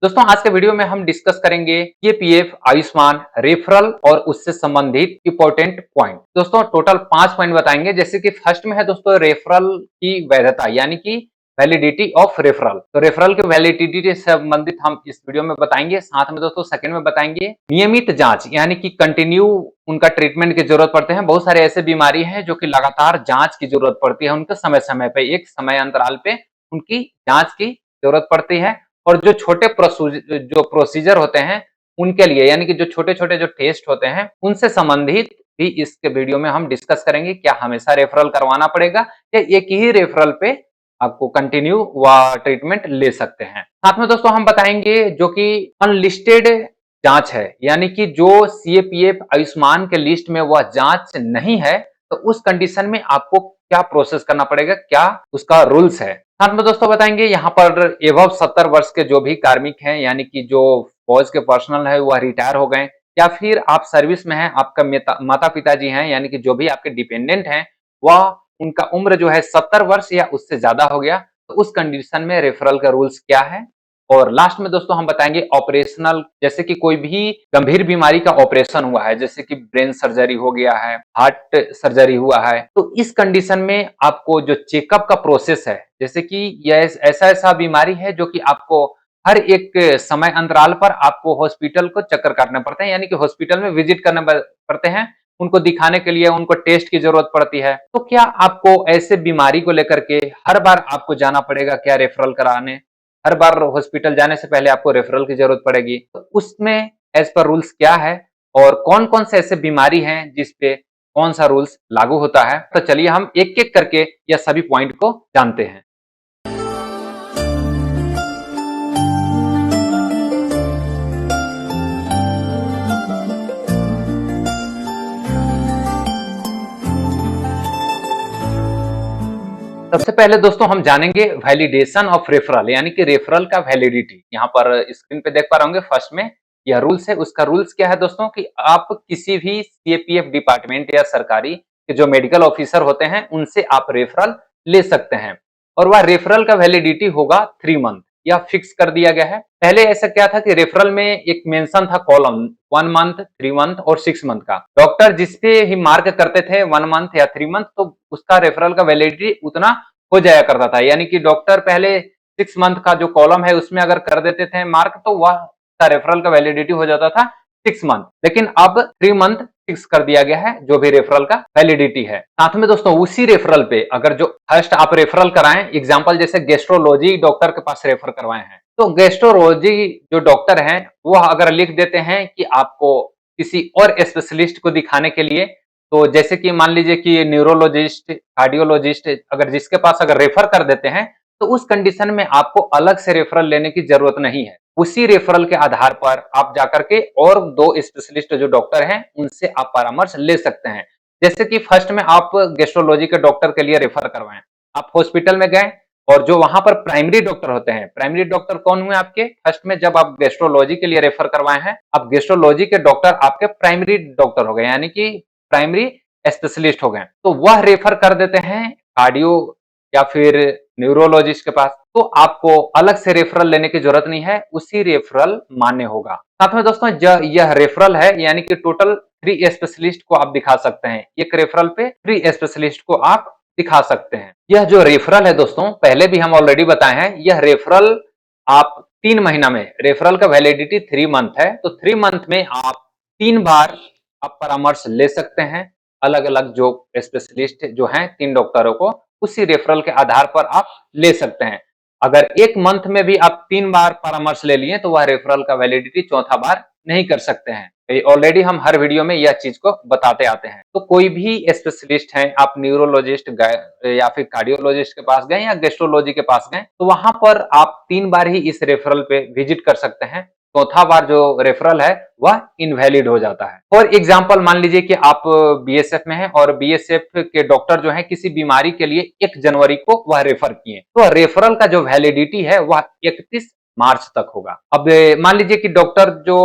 दोस्तों आज के वीडियो में हम डिस्कस करेंगे पीएफ, आयुष्मान, रेफरल और उससे संबंधित इंपॉर्टेंट पॉइंट। दोस्तों टोटल 5 पॉइंट बताएंगे। जैसे कि फर्स्ट में है दोस्तों रेफरल की वैधता यानी कि वैलिडिटी ऑफ रेफरल। तो रेफरल की वैलिडिटी से संबंधित हम इस वीडियो में बताएंगे। साथ में दोस्तों सेकंड में बताएंगे नियमित जांच यानी कि कंटिन्यू उनका ट्रीटमेंट की जरूरत पड़ते हैं। बहुत सारे ऐसे बीमारी हैं जो कि लगातार जांच की जरूरत पड़ती है, उनके समय समय पे एक समय अंतराल पे उनकी जांच की जरूरत पड़ती है। और जो छोटे प्रोसीजर होते हैं उनके लिए यानी कि जो छोटे छोटे जो टेस्ट होते हैं उनसे संबंधित भी इसके वीडियो में हम डिस्कस करेंगे। क्या हमेशा रेफरल करवाना पड़ेगा या एक ही रेफरल पे आपको कंटिन्यू व ट्रीटमेंट ले सकते हैं। साथ में दोस्तों हम बताएंगे जो कि अनलिस्टेड जांच है यानी कि जो सीएपीएफ आयुष्मान के लिस्ट में वह जांच नहीं है तो उस कंडीशन में आपको क्या प्रोसेस करना पड़ेगा, क्या उसका रूल्स है। साथ में दोस्तों बताएंगे यहाँ पर एबव 70 वर्ष के जो भी कार्मिक हैं यानी कि जो फौज के पर्सनल है वह रिटायर हो गए या फिर आप सर्विस में हैं, आपका माता पिताजी हैं यानी कि जो भी आपके डिपेंडेंट हैं वह उनका उम्र जो है 70 वर्ष या उससे ज्यादा हो गया तो उस कंडीशन में रेफरल का रूल्स क्या है। और लास्ट में दोस्तों हम बताएंगे ऑपरेशनल, जैसे कि कोई भी गंभीर बीमारी का ऑपरेशन हुआ है जैसे कि ब्रेन सर्जरी हो गया है, हार्ट सर्जरी हुआ है, तो इस कंडीशन में आपको जो चेकअप का प्रोसेस है, जैसे कि यह ऐसा बीमारी है जो कि आपको हर एक समय अंतराल पर आपको हॉस्पिटल को चक्कर काटने पड़ते हैं यानी कि हॉस्पिटल में विजिट करने पड़ते हैं, उनको दिखाने के लिए उनको टेस्ट की जरूरत पड़ती है। तो क्या आपको ऐसे बीमारी को लेकर के हर बार आपको जाना पड़ेगा क्या रेफरल कराने? हर बार हॉस्पिटल जाने से पहले आपको रेफरल की जरूरत पड़ेगी, तो उसमें एज पर रूल्स क्या है और कौन कौन से ऐसे बीमारी हैं जिसपे कौन सा रूल्स लागू होता है। तो चलिए हम एक एक करके यह सभी पॉइंट को जानते हैं। सबसे पहले दोस्तों हम जानेंगे वैलिडेशन ऑफ रेफरल यानी कि रेफरल का वैलिडिटी। यहाँ पर स्क्रीन पे देख पा रहे होंगे फर्स्ट में यह रूल्स है। उसका रूल्स क्या है दोस्तों कि आप किसी भी सीएपीएफ डिपार्टमेंट या सरकारी के जो मेडिकल ऑफिसर होते हैं उनसे आप रेफरल ले सकते हैं और वह रेफरल का वैलिडिटी होगा 3 मंथ, यह फिक्स कर दिया गया है। पहले ऐसा क्या था कि रेफरल में एक मेंशन था कॉलम 1 मंथ, 3 मंथ और 6 मंथ का। डॉक्टर जिसपे ही मार्क करते थे 1 मंथ या 3 मंथ तो उसका रेफरल का वैलिडिटी उतना हो जाया करता था, यानी कि डॉक्टर पहले 6 मंथ का जो कॉलम है उसमें अगर कर देते थे मार्क तो वह रेफरल का वैलिडिटी हो जाता था 6 मंथ। लेकिन अब 3 मंथ फिक्स कर दिया गया है जो भी रेफरल का वैलिडिटी है। साथ में दोस्तों उसी रेफरल पे अगर जो फर्स्ट आप रेफरल कराएं, एग्जांपल जैसे गैस्ट्रोलॉजी डॉक्टर के पास रेफर करवाए हैं तो गैस्ट्रोलॉजी जो डॉक्टर हैं वह अगर लिख देते हैं कि आपको किसी और स्पेशलिस्ट को दिखाने के लिए, तो जैसे कि मान लीजिए कि न्यूरोलॉजिस्ट, कार्डियोलॉजिस्ट अगर जिसके पास अगर रेफर कर देते हैं तो उस कंडीशन में आपको अलग से रेफरल लेने की जरूरत नहीं है। उसी रेफरल के आधार पर आप जाकर के और 2 स्पेशलिस्ट जो डॉक्टर हैं उनसे आप परामर्श ले सकते हैं। जैसे कि फर्स्ट में आप गैस्ट्रोलॉजी के डॉक्टर के लिए रेफर करवाएं, आप हॉस्पिटल में गए और जो वहां पर प्राइमरी डॉक्टर होते हैं, प्राइमरी डॉक्टर कौन हुए आपके? फर्स्ट में जब आप गैस्ट्रोलॉजी के लिए रेफर करवाए हैं, अब गैस्ट्रोलॉजी के डॉक्टर आपके प्राइमरी डॉक्टर हो गए यानी कि प्राइमरी स्पेशलिस्ट हो गए, तो वह रेफर कर देते हैं कार्डियो या फिर न्यूरोलॉजिस्ट के पास, तो आपको अलग से रेफरल लेने की जरूरत नहीं है, उसी रेफरल मान्य होगा। साथ में दोस्तों यह रेफरल है यानी कि टोटल 3 स्पेशलिस्ट को आप दिखा सकते हैं, एक रेफरल पे 3 स्पेशलिस्ट को आप दिखा सकते हैं। यह जो रेफरल है दोस्तों पहले भी हम ऑलरेडी बताए हैं, यह रेफरल आप 3 महीना में, रेफरल का वैलिडिटी 3 मंथ है तो 3 मंथ में आप 3 बार आप परामर्श ले सकते हैं अलग अलग जो स्पेशलिस्ट जो हैं 3 डॉक्टरों को, उसी रेफरल के आधार पर आप ले सकते हैं। अगर 1 मंथ में भी आप 3 बार परामर्श ले लिए तो वह रेफरल का वैलिडिटी चौथा बार नहीं कर सकते हैं। ऑलरेडी हम हर वीडियो में यह चीज को बताते आते हैं। तो कोई भी स्पेशलिस्ट है, आप न्यूरोलॉजिस्ट गए या फिर कार्डियोलॉजिस्ट के पास गए या गैस्ट्रोलॉजी के पास गए तो वहां पर आप 3 बार ही इस रेफरल पे विजिट कर सकते हैं, चौथा बार जो रेफरल है वह इनवैलिड हो जाता है। फॉर एग्जांपल मान लीजिए कि आप बीएसएफ में हैं और बीएसएफ के डॉक्टर जो है किसी बीमारी के लिए 1 जनवरी को वह रेफर किए तो रेफरल का जो वैलिडिटी है वह 31 मार्च तक होगा। अब मान लीजिए कि डॉक्टर जो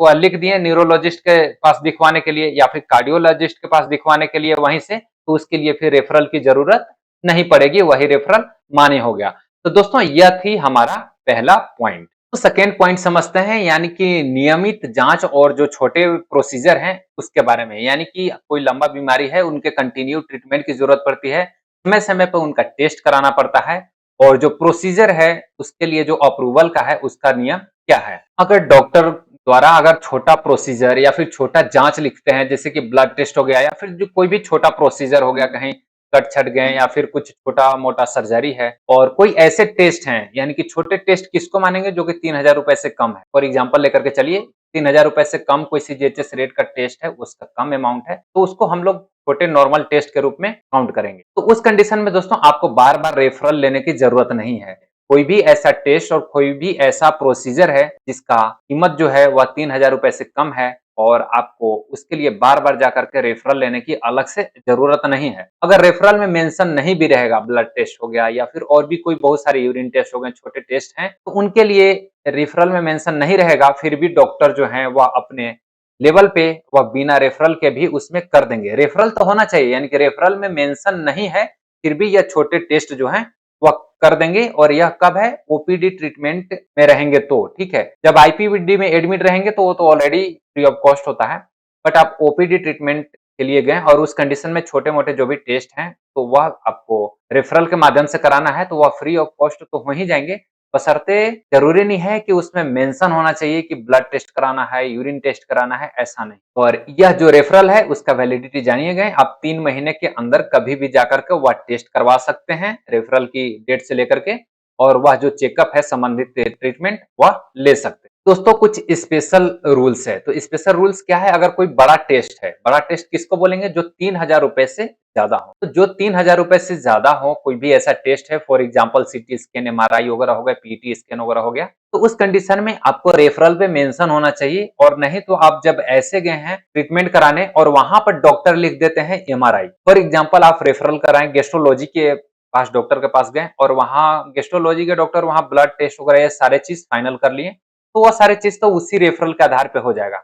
वह लिख दिए न्यूरोलॉजिस्ट के पास दिखवाने के लिए या फिर कार्डियोलॉजिस्ट के पास दिखवाने के लिए वहीं से, तो उसके लिए फिर रेफरल की जरूरत नहीं पड़ेगी, वही रेफरल मान्य हो गया। तो दोस्तों यह थी हमारा पहला पॉइंट। तो सेकेंड पॉइंट समझते हैं, यानी कि नियमित जांच और जो छोटे प्रोसीजर हैं उसके बारे में। यानी कि कोई लंबा बीमारी है, उनके कंटिन्यू ट्रीटमेंट की जरूरत पड़ती है, समय समय पर उनका टेस्ट कराना पड़ता है, और जो प्रोसीजर है उसके लिए जो अप्रूवल का है उसका नियम क्या है। अगर डॉक्टर द्वारा अगर छोटा प्रोसीजर या फिर छोटा जांच लिखते हैं, जैसे कि ब्लड टेस्ट हो गया या फिर जो कोई भी छोटा प्रोसीजर हो गया, कहीं कट छट गए या फिर कुछ छोटा मोटा सर्जरी है, और कोई ऐसे टेस्ट हैं, यानी कि छोटे टेस्ट किसको मानेंगे जो कि 3,000 रुपए से कम है। फॉर एग्जाम्पल लेकर के चलिए, 3,000 रुपए से कम कोई सीजीएचएस रेट का टेस्ट है, उसका कम अमाउंट है, तो उसको हम लोग छोटे नॉर्मल टेस्ट के रूप में काउंट करेंगे। तो उस कंडीशन में दोस्तों आपको बार बार रेफरल लेने की जरूरत नहीं है। कोई भी ऐसा टेस्ट और कोई भी ऐसा प्रोसीजर है जिसका कीमत जो है वह 3,000 रुपए से कम है, और आपको उसके लिए बार बार जाकर के रेफरल लेने की अलग से जरूरत नहीं है। अगर रेफरल में मेंशन नहीं भी रहेगा, ब्लड टेस्ट हो गया या फिर और भी कोई बहुत सारे यूरिन टेस्ट हो गए, छोटे टेस्ट हैं, तो उनके लिए रेफरल में मेंशन नहीं रहेगा, फिर भी डॉक्टर जो है वह अपने लेवल पे वह बिना रेफरल के भी उसमें कर देंगे। रेफरल तो होना चाहिए, यानी कि रेफरल में मेंशन नहीं है, फिर भी यह छोटे टेस्ट जो है वह कर देंगे। और यह कब है? ओपीडी ट्रीटमेंट में रहेंगे तो ठीक है। जब आईपीडी में एडमिट रहेंगे तो वो तो ऑलरेडी फ्री ऑफ कॉस्ट होता है, बट आप ओपीडी ट्रीटमेंट के लिए गए और उस कंडीशन में छोटे मोटे जो भी टेस्ट हैं तो वह आपको रेफरल के माध्यम से कराना है, तो वह फ्री ऑफ कॉस्ट तो हो ही जाएंगे। बशर्ते जरूरी नहीं है कि उसमें मेंशन होना चाहिए कि ब्लड टेस्ट कराना है, यूरिन टेस्ट कराना है, ऐसा नहीं। और यह जो रेफरल है उसका वैलिडिटी जानिए गए, आप 3 महीने के अंदर कभी भी जाकर के वह टेस्ट करवा सकते हैं रेफरल की डेट से लेकर के, और वह जो चेकअप है संबंधित ट्रीटमेंट वह ले सकते हैं। दोस्तों कुछ स्पेशल रूल्स है, तो स्पेशल रूल्स क्या है? अगर कोई बड़ा टेस्ट है, बड़ा टेस्ट किसको बोलेंगे? जो 3,000 रुपए से ज्यादा हो। तो जो 3,000 रुपए से ज्यादा हो, कोई भी ऐसा टेस्ट है, for example CT scan, MRI वगैरह हो गया, पीटी स्कैन वगैरह हो गया, तो उस कंडीशन में आपको रेफरल पे मेंशन होना चाहिए। और नहीं तो आप जब ऐसे गए हैं ट्रीटमेंट कराने और वहां पर डॉक्टर लिख देते हैं एमआरआई, फॉर एग्जांपल आप रेफरल कराएं गेस्ट्रोलॉजी के पास, डॉक्टर के पास गए और वहां गेस्ट्रोलॉजी के डॉक्टर वहां ब्लड टेस्ट वगैरह ये सारे चीज फाइनल कर लिए, तो वह सारे चीज तो उसी रेफरल के आधार पे हो जाएगा।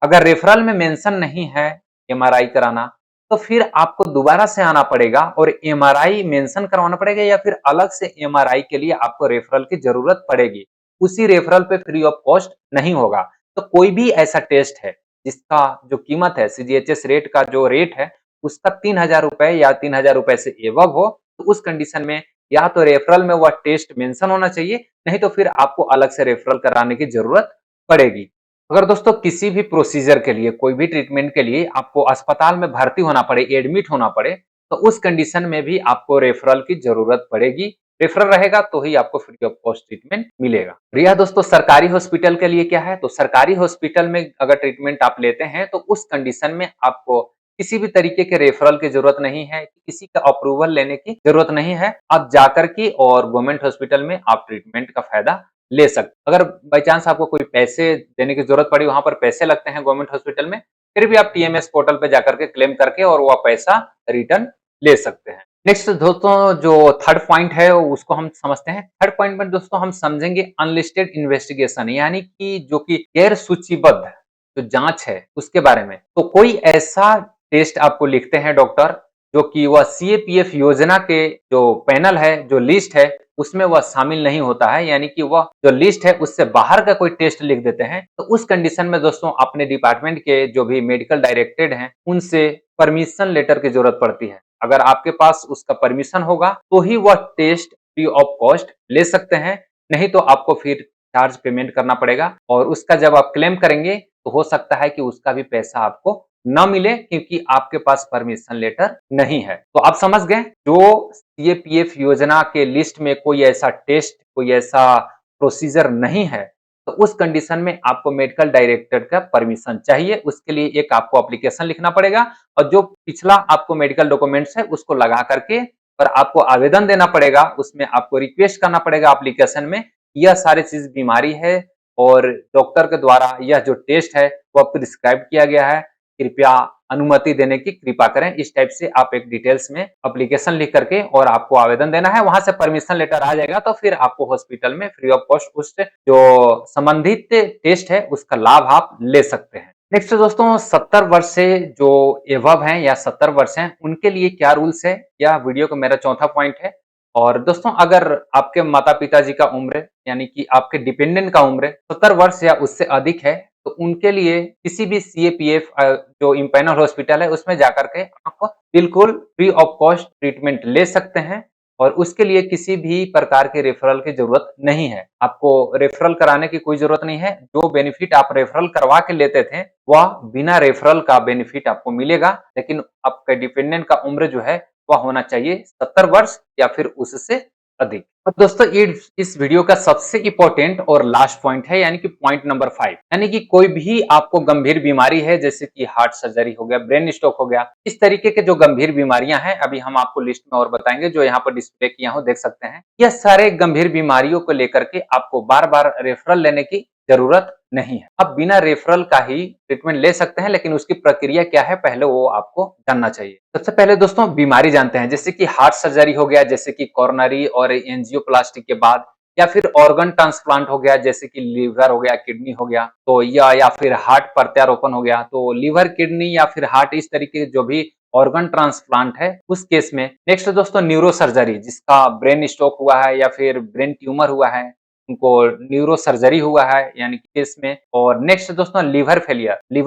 अगर रेफरल में मेंशन नहीं है एमआरआई कराना, तो फिर आपको दोबारा से आना पड़ेगा और एमआरआई मेंशन करवाना पड़ेगा, या फिर अलग से एमआरआई के लिए आपको रेफरल की जरूरत पड़ेगी। उसी रेफरल पे फ्री ऑफ कॉस्ट नहीं होगा। तो कोई भी ऐसा टेस्ट है जिसका जो कीमत है, सीजीएचएस रेट का जो रेट है उसका 3,000 रुपए या 3,000 रुपए से एबव हो, तो उस कंडीशन में या तो रेफरल में वह टेस्ट मेंशन होना चाहिए, नहीं तो फिर आपको अलग से रेफरल कराने की जरूरत पड़ेगी। अगर दोस्तों किसी भी प्रोसीजर के लिए, कोई भी ट्रीटमेंट के लिए आपको अस्पताल में भर्ती होना पड़े, एडमिट होना पड़े, तो उस कंडीशन में भी आपको रेफरल की जरूरत पड़ेगी। रेफरल रहेगा तो ही आपको फ्री ऑफ कॉस्ट ट्रीटमेंट मिलेगा। और यह दोस्तों सरकारी हॉस्पिटल के लिए क्या है? तो सरकारी हॉस्पिटल में अगर ट्रीटमेंट आप लेते हैं तो उस कंडीशन में आपको किसी भी तरीके के रेफरल की जरूरत नहीं है, किसी का अप्रूवल लेने की जरूरत नहीं है। आप जाकर के और गवर्नमेंट हॉस्पिटल में आप ट्रीटमेंट का फायदा ले सकते। अगर बाई चांस आपको कोई पैसे देने की जरूरत पड़ी, वहां पर पैसे लगते हैं गवर्नमेंट हॉस्पिटल में, फिर भी आप टीएमएस पोर्टल पे जाकर के क्लेम करके और वह पैसा रिटर्न ले सकते हैं। नेक्स्ट दोस्तों जो थर्ड पॉइंट है उसको हम समझते हैं। थर्ड पॉइंट में दोस्तों हम समझेंगे अनलिस्टेड इन्वेस्टिगेशन, यानी कि जो कि गैर सूचीबद्ध जो जांच है उसके बारे में। तो कोई ऐसा टेस्ट आपको लिखते हैं डॉक्टर जो कि वह सीएपीएफ योजना के जो पैनल है, जो लिस्ट है, उसमें वह शामिल नहीं होता है, यानी कि वह जो लिस्ट है उससे बाहर का कोई टेस्ट लिख देते हैं, तो उस कंडीशन में दोस्तों अपने डिपार्टमेंट के जो भी मेडिकल डायरेक्टेड हैं उनसे परमिशन लेटर की जरूरत पड़ती है। अगर आपके पास उसका परमिशन होगा तो ही वह टेस्ट फ्री ऑफ कॉस्ट ले सकते हैं, नहीं तो आपको फिर चार्ज पेमेंट करना पड़ेगा, और उसका जब आप क्लेम करेंगे तो हो सकता है कि उसका भी पैसा आपको न मिले, क्योंकि आपके पास परमिशन लेटर नहीं है। तो आप समझ गए, जो सीएपीएफ योजना के लिस्ट में कोई ऐसा टेस्ट, कोई ऐसा प्रोसीजर नहीं है, तो उस कंडीशन में आपको मेडिकल डायरेक्टर का परमिशन चाहिए। उसके लिए एक आपको एप्लीकेशन लिखना पड़ेगा, और जो पिछला आपको मेडिकल डॉक्यूमेंट्स है उसको लगा करके और आपको आवेदन देना पड़ेगा। उसमें आपको रिक्वेस्ट करना पड़ेगा एप्लीकेशन में, यह सारी चीज बीमारी है और डॉक्टर के द्वारा यह जो टेस्ट है वह प्रिस्क्राइब किया गया है, कृपया अनुमति देने की कृपा करें। इस टाइप से आप एक डिटेल्स में एप्लीकेशन लिख करके और आपको आवेदन देना है, वहां से परमिशन लेटर आ जाएगा, तो फिर आपको हॉस्पिटल में फ्री ऑफ कॉस्ट उस जो संबंधित टेस्ट है उसका लाभ आप ले सकते हैं। नेक्स्ट दोस्तों 70 वर्ष से जो एबव हैं या 70 वर्ष हैं उनके लिए क्या रूल्स है, यह वीडियो का मेरा चौथा पॉइंट है। और दोस्तों अगर आपके माता-पिताजी का उम्र यानी कि आपके डिपेंडेंट का उम्र 70 वर्ष या उससे अधिक है, तो उनके लिए किसी भी सीएपीएफ जो इम्पैनल हॉस्पिटल है उसमें जाकर के आप बिल्कुल फ्री ऑफ कॉस्ट ट्रीटमेंट ले सकते हैं और उसके लिए किसी भी प्रकार के रेफरल की ज़रूरत नहीं है। आपको रेफरल कराने की कोई ज़रूरत नहीं है। जो बेनिफिट आप रेफरल करवा के लेते थे, वह बिना रेफरल का बेनिफिट आपको मिलेगा, लेकिन आपके डिपेंडेंट का उम्र जो है वह होना चाहिए 70 वर्ष या फिर उससे अधिक। अब दोस्तों ये इस वीडियो का सबसे इम्पोर्टेंट और लास्ट पॉइंट है यानी कि पॉइंट नंबर 5 यानी कि कोई भी आपको गंभीर बीमारी है जैसे कि हार्ट सर्जरी हो गया, ब्रेन स्ट्रोक हो गया, इस तरीके के जो गंभीर बीमारियां हैं अभी हम आपको लिस्ट में और बताएंगे जो यहाँ पर डिस्प्ले किया हो देख सकते हैं। यह सारे गंभीर बीमारियों को लेकर के आपको बार-बार रेफरल लेने की जरूरत नहीं है। आप बिना रेफरल का ही ट्रीटमेंट ले सकते हैं, लेकिन उसकी प्रक्रिया क्या है पहले वो आपको जानना चाहिए। सबसे पहले दोस्तों बीमारी जानते हैं, जैसे कि हार्ट सर्जरी हो गया, जैसे कि कोरोनरी और एंजियोप्लास्टी के बाद, या फिर ऑर्गन ट्रांसप्लांट हो गया जैसे कि लीवर हो गया, किडनी हो गया, तो या फिर हार्ट प्रत्यारोपण हो गया, तो लीवर, किडनी या फिर हार्ट इस तरीके जो भी ऑर्गन ट्रांसप्लांट है उस केस में। नेक्स्ट दोस्तों न्यूरो सर्जरी, जिसका ब्रेन स्ट्रोक हुआ है या फिर ब्रेन ट्यूमर हुआ है, उनको न्यूरो सर्जरी हुआ है यानी कि केस में। और नेक्स्ट दोस्तों लिवर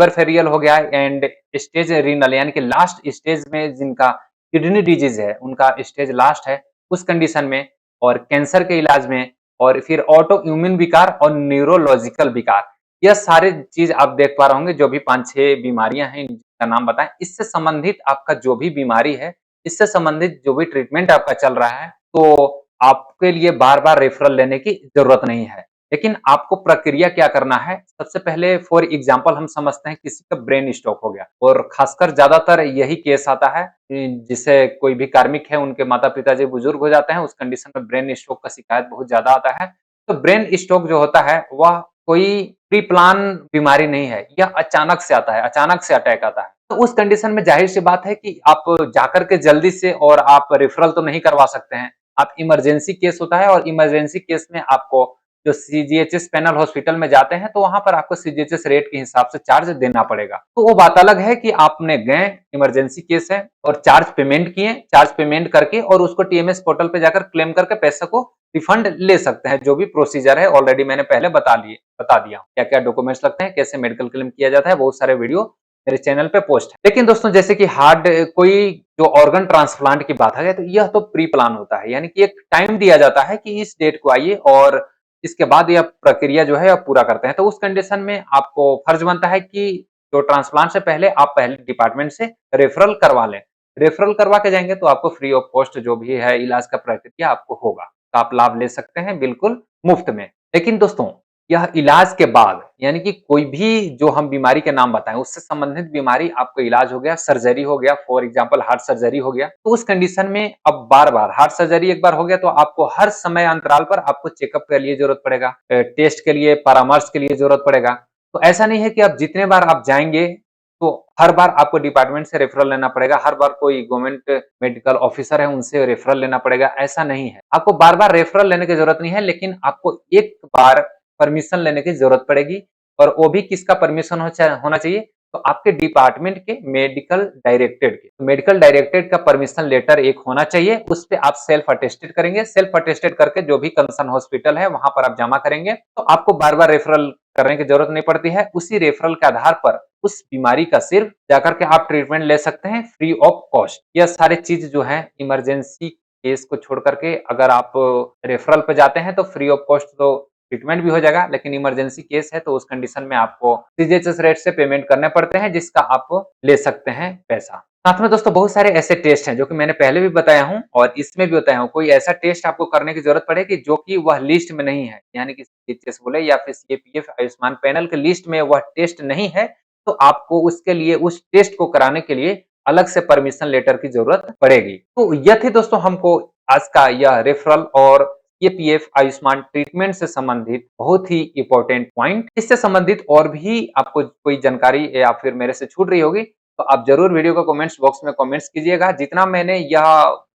फेलियर हो गया एंड स्टेज रीनल यानी कि लास्ट स्टेज में जिनका किडनी डिजीज है उनका स्टेज लास्ट है उस कंडीशन में, और कैंसर के इलाज में, और फिर ऑटो इम्यून विकार और न्यूरोलॉजिकल विकार, यह सारे चीज आप देख पा रहे होंगे। जो भी 5-6 बीमारियां हैं इनका नाम बताएं, इससे संबंधित आपका जो भी बीमारी है, इससे संबंधित जो भी ट्रीटमेंट आपका चल रहा है, तो आपके लिए बार-बार रेफरल लेने की जरूरत नहीं है। लेकिन आपको प्रक्रिया क्या करना है, सबसे पहले फॉर एग्जांपल हम समझते हैं किसी का ब्रेन स्ट्रोक हो गया, और खासकर ज्यादातर यही केस आता है जिसे कोई भी कार्मिक है उनके माता-पिता बुजुर्ग हो जाते हैं, उस कंडीशन में ब्रेन स्ट्रोक का शिकायत बहुत ज्यादा आता है। तो ब्रेन स्ट्रोक जो होता है वह कोई प्री प्लान बीमारी नहीं है, यह अचानक से आता है, अचानक से अटैक आता है। तो उस कंडीशन में जाहिर सी बात है कि आप जाकर के जल्दी से और आप रेफरल तो नहीं करवा सकते हैं। आप इमरजेंसी केस होता है और इमरजेंसी केस में आपको जो सीजीएचएस पैनल हॉस्पिटल में जाते हैं तो वहां पर आपको सीजीएचएस रेट के हिसाब से चार्ज देना पड़ेगा। तो वो बात अलग है कि आपने गए, इमरजेंसी केस है और चार्ज पेमेंट किए, चार्ज पेमेंट करके और उसको टीएमएस पोर्टल पे जाकर क्लेम करके पैसे को रिफंड ले सकते हैं। जो भी प्रोसीजर है ऑलरेडी मैंने पहले बता दिया क्या क्या डॉक्यूमेंट्स लगते हैं, कैसे मेडिकल क्लेम किया जाता है, बहुत सारे वीडियो मेरे चैनल पे पोस्ट है। लेकिन दोस्तों जैसे कि हार्ट कोई जो ऑर्गन ट्रांसप्लांट की बात है तो यह तो प्री प्लान होता है, यानी कि एक टाइम दिया जाता है कि इस डेट को आइए और इसके बाद यह प्रक्रिया जो है आप पूरा करते हैं। तो उस कंडीशन में आपको फर्ज बनता है कि जो ट्रांसप्लांट से पहले आप पहले डिपार्टमेंट से रेफरल करवा लें। रेफरल करवा के जाएंगे तो आपको फ्री ऑफ कॉस्ट जो भी है इलाज का प्रक्रिया आपको होगा, तो आप लाभ ले सकते हैं बिल्कुल मुफ्त में। लेकिन दोस्तों यह इलाज के बाद यानी कि कोई भी जो हम बीमारी के नाम बताएं उससे संबंधित बीमारी आपको इलाज हो गया, सर्जरी हो गया, फॉर एग्जांपल हार्ट सर्जरी हो गया, तो उस कंडीशन में अब बार-बार हार्ट सर्जरी एक बार हो गया तो आपको हर समय अंतराल पर आपको चेकअप के लिए जरूरत पड़ेगा, टेस्ट के लिए, परामर्श के लिए जरूरत पड़ेगा। तो ऐसा नहीं है कि आप जितने बार आप जाएंगे तो हर बार आपको डिपार्टमेंट से रेफरल लेना पड़ेगा, हर बार कोई गवर्नमेंट मेडिकल ऑफिसर है उनसे रेफरल लेना पड़ेगा, ऐसा नहीं है। आपको बार-बार रेफरल लेने की जरूरत नहीं है, लेकिन आपको एक बार परमिशन लेने की जरूरत पड़ेगी, और वो भी किसका परमिशन होना चाहिए, तो आपके डिपार्टमेंट के मेडिकल डायरेक्टेड के। तो मेडिकल डायरेक्टेड का परमिशन लेटर एक होना चाहिए, उस पे आप सेल्फ अटेस्टेड करेंगे, सेल्फ अटेस्टेड करके जो भी कंसर्न हॉस्पिटल है वहां पर आप जमा करेंगे, तो आपको बार बार रेफरल करने की जरूरत नहीं पड़ती है। उसी रेफरल के आधार पर उस बीमारी का सिर्फ जाकर के आप ट्रीटमेंट ले सकते हैं फ्री ऑफ कॉस्ट। यह सारी चीज जो है इमरजेंसी केस को छोड़ करके अगर आप रेफरल पे जाते हैं तो फ्री ऑफ कॉस्ट तो ट्रीटमेंट भी हो जाएगा, लेकिन इमरजेंसी केस है तो उस कंडीशन में आपको सीजीएचएस रेट से पेमेंट करने पड़ते हैं, जिसका आप ले सकते हैं पैसा। साथ में दोस्तों बहुत सारे ऐसे टेस्ट हैं जो कि मैंने पहले भी बताया हूं और इसमें भी बताया हूं। कोई ऐसा टेस्ट आपको करने की जरूरत पड़ेगी जो कि वह लिस्ट में नहीं है, यानी कि सीजीएचएस बोले या फिर सीएपीएफ आयुष्मान पैनल के लिस्ट में वह टेस्ट नहीं है, तो आपको उसके लिए उस टेस्ट को कराने के लिए अलग से परमिशन लेटर की जरूरत पड़ेगी। तो यह थे दोस्तों हमको आज का यह रेफरल और सीएपीएफ आयुष्मान ट्रीटमेंट से संबंधित बहुत ही इंपॉर्टेंट पॉइंट। इससे संबंधित और भी आपको कोई जानकारी या फिर मेरे से छूट रही होगी तो आप जरूर वीडियो को कमेंट्स बॉक्स में कमेंट्स कीजिएगा। जितना मैंने यह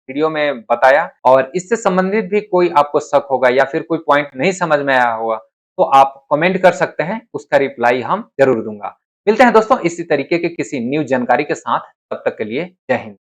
वीडियो में बताया और इससे संबंधित भी कोई आपको शक होगा या फिर कोई पॉइंट नहीं समझ में आया होगा तो आप कमेंट कर सकते हैं, उसका रिप्लाई हम जरूर दूंगा। मिलते हैं दोस्तों इसी तरीके के किसी न्यू जानकारी के साथ, तब तक के लिए जय हिंद।